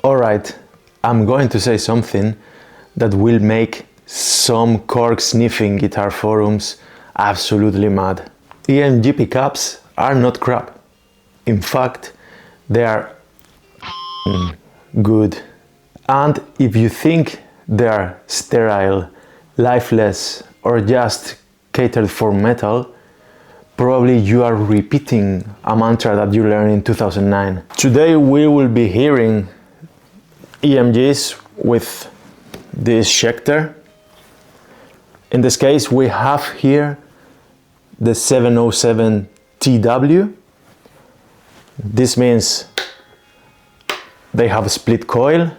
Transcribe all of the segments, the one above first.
Alright, I'm going to say something that will make some cork-sniffing guitar forums absolutely mad. EMG pickups are not crap. In fact, they are good. And if you think they are sterile, lifeless, or just catered for metal, probably you are repeating a mantra that you learned in 2009. Today we will be hearing EMGs with this Schecter. In this case we have here the 707 TW. This means they have a split coil,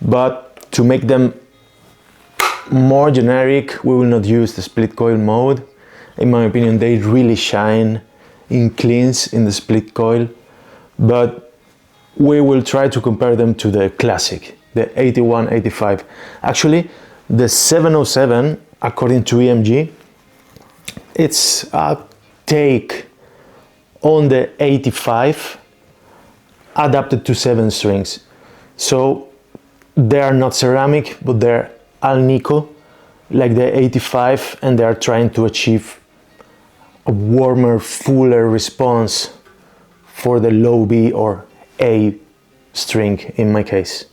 but to make them more generic we will not use the split coil mode. In my opinion, they really shine in cleans in the split coil, but we will try to compare them to the classic, the 8185. Actually, the 707, according to EMG, it's a take on the 85 adapted to 7 strings. So they are not ceramic, but they're alnico, like the 85, and they are trying to achieve a warmer, fuller response for the low B or A string in my case.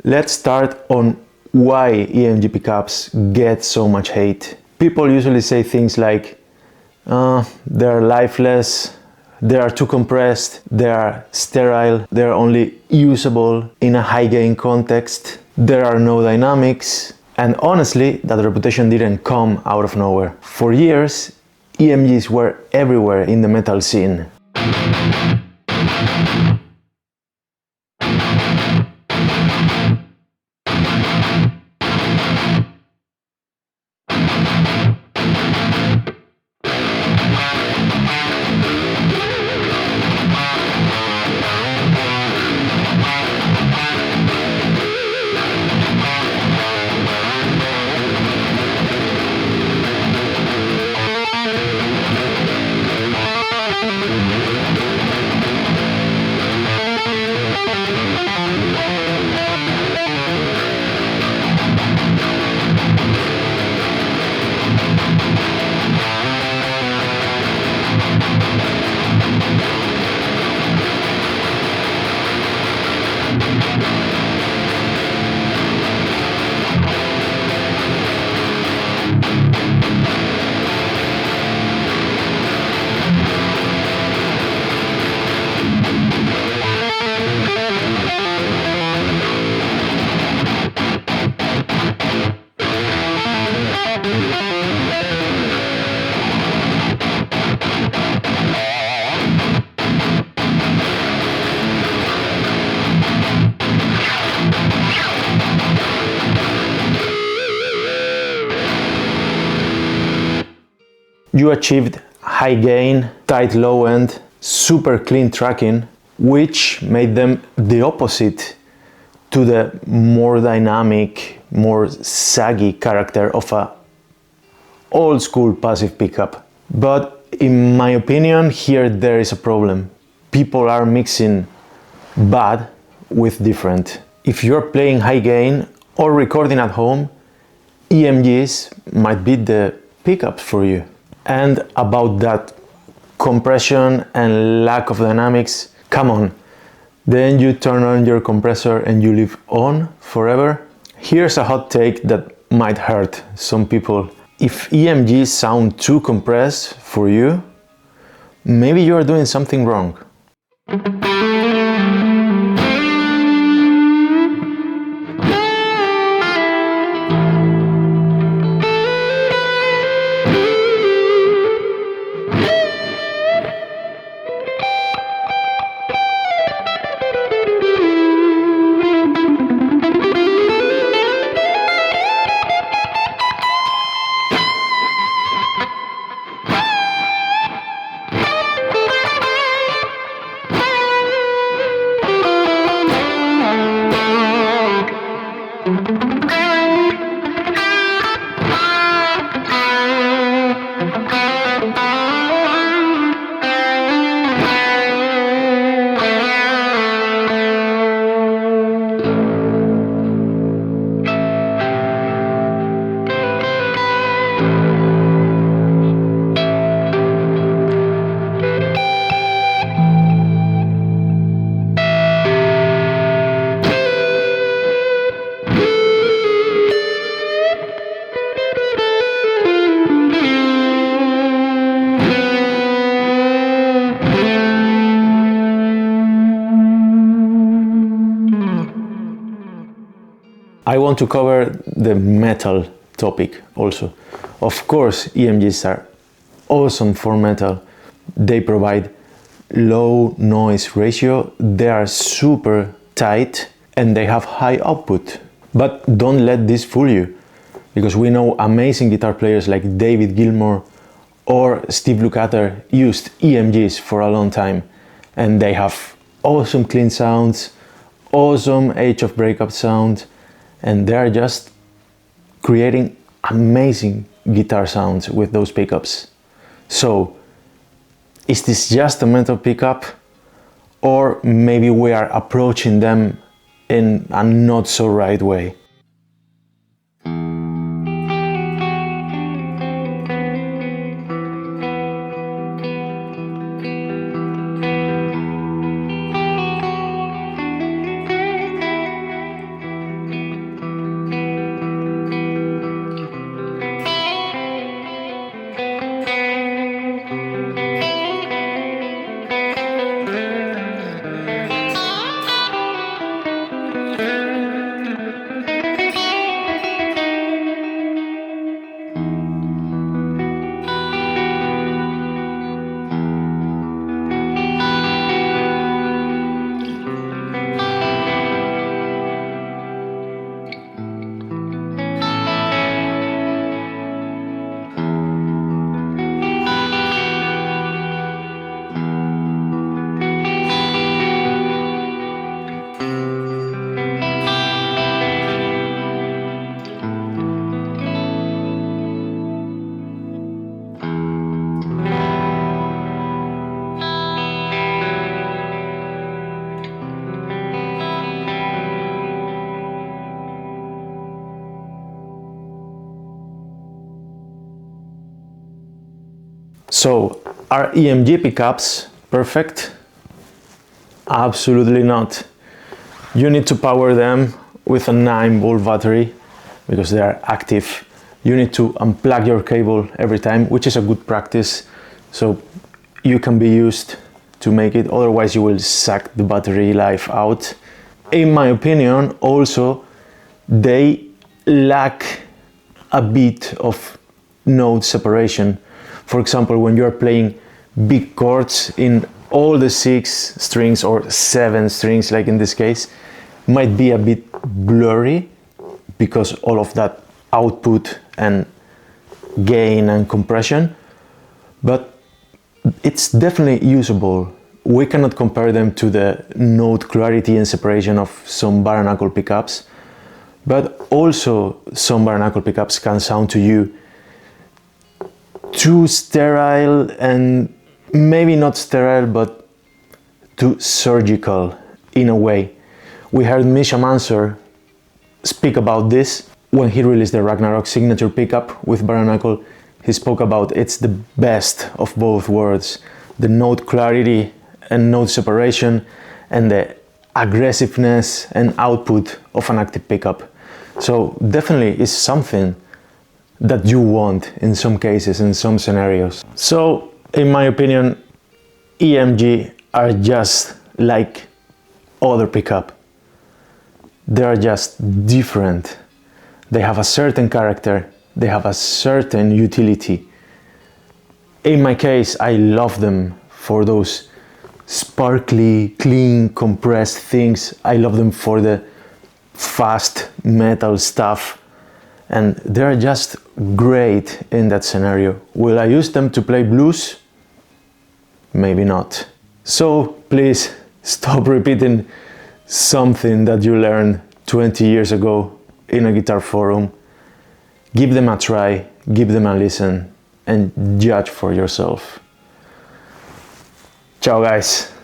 Let's start on why EMG pickups get so much hate. People usually say things like, they're lifeless, they are too compressed, they are sterile, they are only usable in a high gain context, there are no dynamics, and honestly, that reputation didn't come out of nowhere. For years, EMGs were everywhere in the metal scene. You achieved high gain, tight low end, super clean tracking, which made them the opposite to the more dynamic, more saggy character of a old school passive pickup. But in my opinion, here there is a problem. People are mixing bad with different. If you're playing high gain or recording at home, EMGs might be the pickups for you. And about that compression and lack of dynamics, come on. Then you turn on your compressor and you live on forever. Here's a hot take that might hurt some people. If EMGs sound too compressed for you, maybe you're doing something wrong. I want to cover the metal topic also. Of course, EMGs are awesome for metal. They provide low noise ratio, they are super tight, and they have high output. But don't let this fool you, because we know amazing guitar players like David Gilmour or Steve Lukather used EMGs for a long time, and they have awesome clean sounds, awesome edge of breakup sound, and they are just creating amazing guitar sounds with those pickups. So, is this just a metal pickup, or maybe we are approaching them in a not so right way? So, are EMG pickups perfect? Absolutely not. You need to power them with a 9-volt battery because they are active. You need to unplug your cable every time, which is a good practice, so you can be used to make it, otherwise you will suck the battery life out. In my opinion, also, they lack a bit of note separation. For example, when you're playing big chords in all the 6 strings or 7 strings, like in this case, might be a bit blurry because all of that output and gain and compression, but it's definitely usable. We cannot compare them to the note clarity and separation of some bare knuckle pickups, but also some bare knuckle pickups can sound to you too sterile, and maybe not sterile, but too surgical in a way. We heard Misha Mansour speak about this when he released the Ragnarok signature pickup with bare knuckle. He spoke about it's the best of both worlds, the note clarity and note separation, and the aggressiveness and output of an active pickup. So definitely is something that you want in some cases, in some scenarios. So, in my opinion, EMG are just like other pickup. They are just different. They have a certain character, they have a certain utility. In my case, I love them for those sparkly, clean, compressed things. I love them for the fast metal stuff. And they're just great in that scenario. Will I use them to play blues? Maybe not. So please stop repeating something that you learned 20 years ago in a guitar forum. Give them a try, give them a listen, and judge for yourself. Ciao guys!